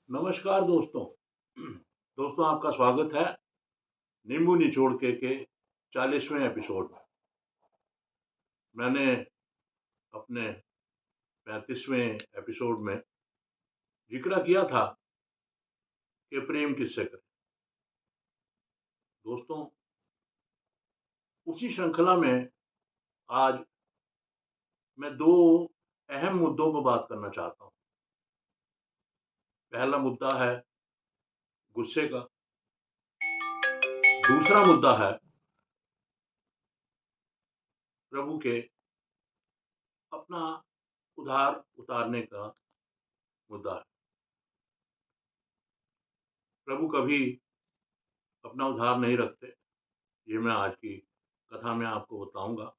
नमस्कार दोस्तों। दोस्तों आपका स्वागत है नींबू निचोड़ के 40वें एपिसोड में। मैंने अपने 35वें एपिसोड में जिक्र किया था कि प्रेम किससे करें। दोस्तों उसी श्रृंखला में आज मैं दो अहम मुद्दों पर बात करना चाहता हूँ। पहला मुद्दा है गुस्से का, दूसरा मुद्दा है प्रभु के अपना उधार उतारने का मुद्दा है। प्रभु कभी अपना उधार नहीं रखते, ये मैं आज की कथा में आपको बताऊंगा।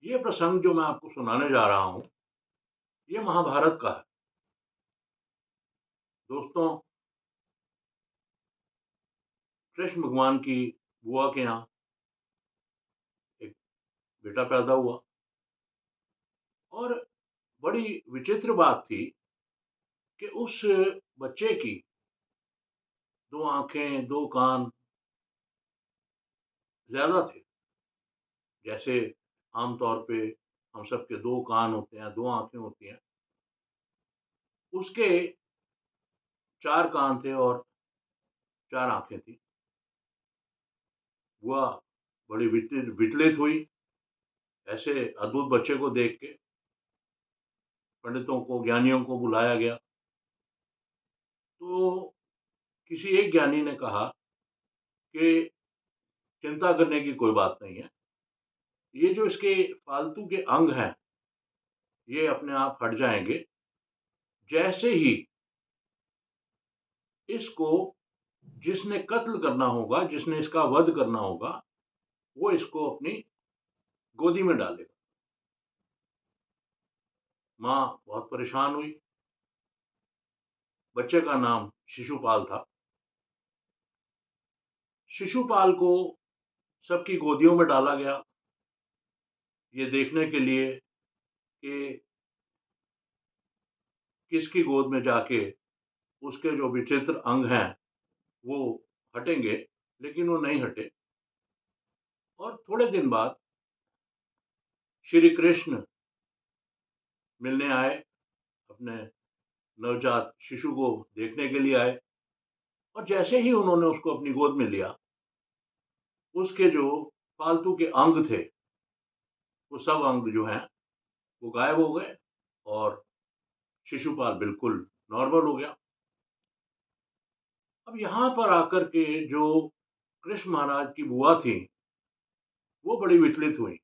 ये प्रसंग जो मैं आपको सुनाने जा रहा हूं, ये महाभारत का है। दोस्तों कृष्ण भगवान की बुआ के यहाँ एक बेटा पैदा हुआ और बड़ी विचित्र बात थी कि उस बच्चे की दो आंखें, दो कान ज्यादा थे। जैसे आमतौर पे हम सबके दो कान होते हैं, दो आंखें होती हैं, उसके चार कान थे और चार आंखें थी। बुआ बड़ी विचलित हुई ऐसे अद्भुत बच्चे को देख के। पंडितों को, ज्ञानियों को बुलाया गया तो किसी एक ज्ञानी ने कहा कि चिंता करने की कोई बात नहीं है, ये जो इसके फालतू के अंग हैं ये अपने आप हट जाएंगे जैसे ही इसको जिसने कत्ल करना होगा, जिसने इसका वध करना होगा, वो इसको अपनी गोदी में डालेगा। माँ बहुत परेशान हुई। बच्चे का नाम शिशुपाल था। शिशुपाल को सबकी गोदियों में डाला गया ये देखने के लिए कि किसकी गोद में जाके उसके जो विचित्र अंग हैं वो हटेंगे, लेकिन वो नहीं हटे। और थोड़े दिन बाद श्री कृष्ण मिलने आए, अपने नवजात शिशु को देखने के लिए आए। और जैसे ही उन्होंने उसको अपनी गोद में लिया, उसके जो फालतू के अंग थे वो सब अंग जो हैं वो गायब हो गए और शिशुपाल बिल्कुल नॉर्मल हो गया। अब यहाँ पर आकर के जो कृष्ण महाराज की बुआ थी वो बड़ी विचलित हुई।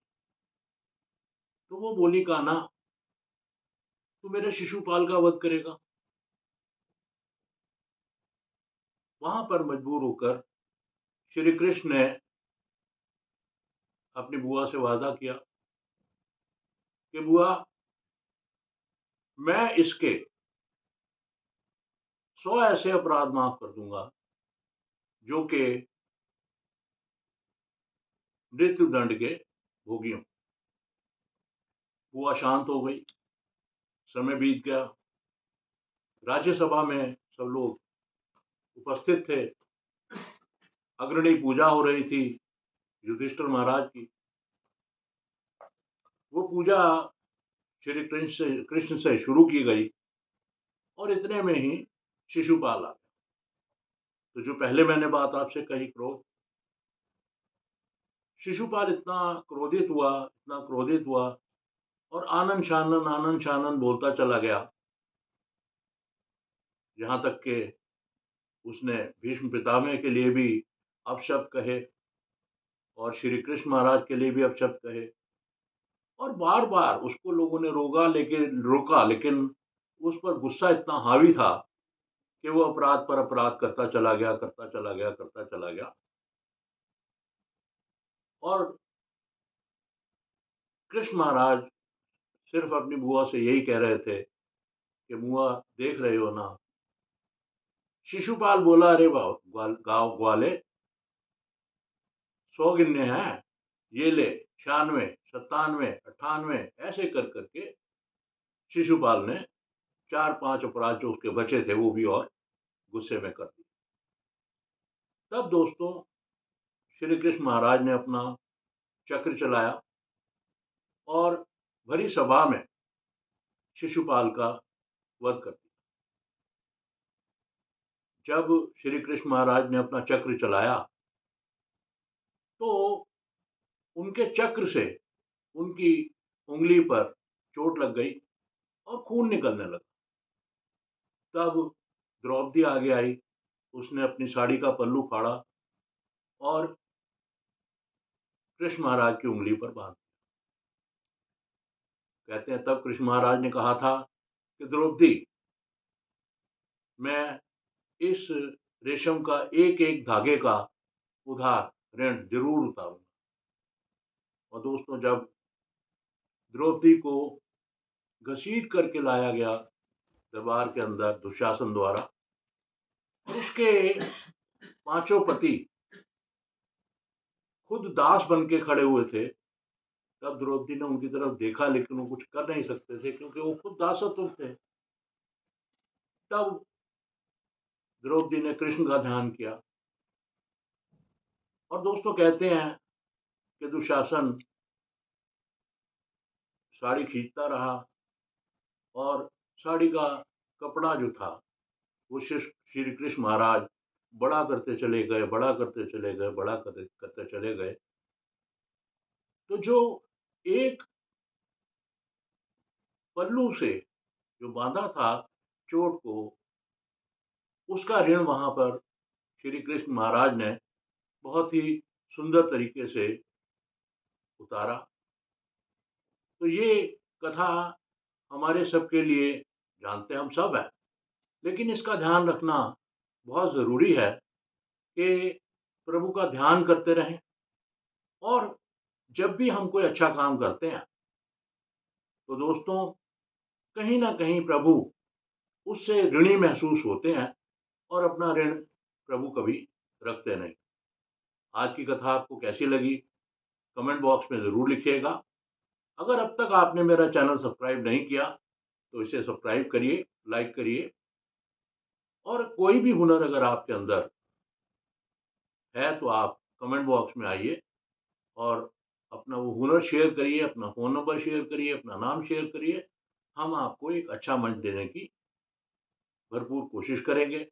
तो वो बोली, कान्हा तू मेरे शिशुपाल का वध करेगा? वहां पर मजबूर होकर श्री कृष्ण ने अपनी बुआ से वादा किया कि बुआ मैं इसके 100 ऐसे अपराध माफ कर दूंगा जो कि मृत्यु दंड के भोगी हों। बुआ शांत हो गई। समय बीत गया। राज्यसभा में सब लोग उपस्थित थे। अग्रणी पूजा हो रही थी युधिष्ठिर महाराज की। वो पूजा श्री कृष्ण से शुरू की गई और इतने में ही शिशुपाल आ गया। तो जो पहले मैंने बात आपसे कही, क्रोध, शिशुपाल इतना क्रोधित हुआ, इतना क्रोधित हुआ और आनंद शानन बोलता चला गया। यहाँ तक कि उसने भीष्म पितामह के लिए भी अपशब्द कहे और श्री कृष्ण महाराज के लिए भी अपशब्द कहे। और बार बार उसको लोगों ने रोका, लेकिन उस पर गुस्सा इतना हावी था कि वो अपराध पर अपराध करता चला गया, करता चला गया, करता चला गया। और कृष्ण महाराज सिर्फ अपनी बुआ से यही कह रहे थे कि बुआ देख रहे हो ना। शिशुपाल बोला, अरे गाँव ग्वाले 100 गिनने हैं, ये ले 96, 97, 98 ऐसे कर करके शिशुपाल ने 4-5 अपराध जो उसके बचे थे वो भी और गुस्से में कर दिए। तब दोस्तों श्री कृष्ण महाराज ने अपना चक्र चलाया और भरी सभा में शिशुपाल का वध कर दिया। जब श्री कृष्ण महाराज ने अपना चक्र चलाया तो उनके चक्र से उनकी उंगली पर चोट लग गई और खून निकलने लगा। तब द्रौपदी आगे आई, उसने अपनी साड़ी का पल्लू फाड़ा और कृष्ण महाराज की उंगली पर बांध दिया। कहते हैं तब कृष्ण महाराज ने कहा था कि द्रौपदी, मैं इस रेशम का एक एक धागे का उधार ऋण जरूर उतारूंगा। और दोस्तों जब द्रौपदी को घसीट करके लाया गया दरबार के अंदर दुशासन द्वारा, उसके पांचों पति खुद दास बन के खड़े हुए थे, तब द्रौपदी ने उनकी तरफ देखा लेकिन वो कुछ कर नहीं सकते थे क्योंकि वो खुद दासत्व थे। तब द्रौपदी ने कृष्ण का ध्यान किया और दोस्तों कहते हैं कि दुशासन साड़ी खींचता रहा और साड़ी का कपड़ा जो था वो श्री कृष्ण महाराज बड़ा करते चले गए, बड़ा करते चले गए, बड़ा करते चले गए। तो जो एक पल्लू से जो बांधा था चोट को, उसका ऋण वहां पर श्री कृष्ण महाराज ने बहुत ही सुंदर तरीके से उतारा। तो ये कथा हमारे सबके लिए जानते हम सब है, लेकिन इसका ध्यान रखना बहुत ज़रूरी है कि प्रभु का ध्यान करते रहें और जब भी हम कोई अच्छा काम करते हैं तो दोस्तों कहीं ना कहीं प्रभु उससे ऋणी महसूस होते हैं और अपना ऋण प्रभु कभी रखते नहीं। आज की कथा आपको कैसी लगी कमेंट बॉक्स में ज़रूर लिखिएगा। अगर अब तक आपने मेरा चैनल सब्सक्राइब नहीं किया तो इसे सब्सक्राइब करिए, लाइक करिए। और कोई भी हुनर अगर आपके अंदर है तो आप कमेंट बॉक्स में आइए और अपना वो हुनर शेयर करिए, अपना फ़ोन नंबर शेयर करिए, अपना नाम शेयर करिए। हम आपको एक अच्छा मंच देने की भरपूर कोशिश करेंगे।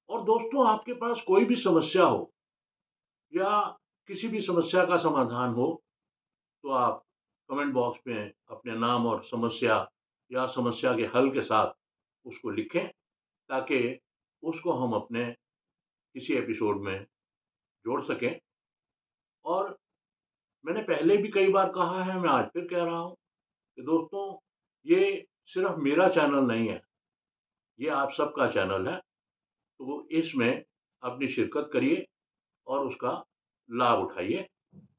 और दोस्तों आपके पास कोई भी समस्या हो या किसी भी समस्या का समाधान हो तो आप कमेंट बॉक्स में अपने नाम और समस्या या समस्या के हल के साथ उसको लिखें ताकि उसको हम अपने किसी एपिसोड में जोड़ सकें। और मैंने पहले भी कई बार कहा है, मैं आज फिर कह रहा हूँ कि दोस्तों ये सिर्फ मेरा चैनल नहीं है, ये आप सबका चैनल है। तो इसमें अपनी शिरकत करिए और उसका लाभ उठाइए।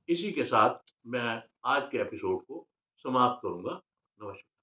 इसी के साथ मैं आज के एपिसोड को समाप्त करूंगा। नमस्कार।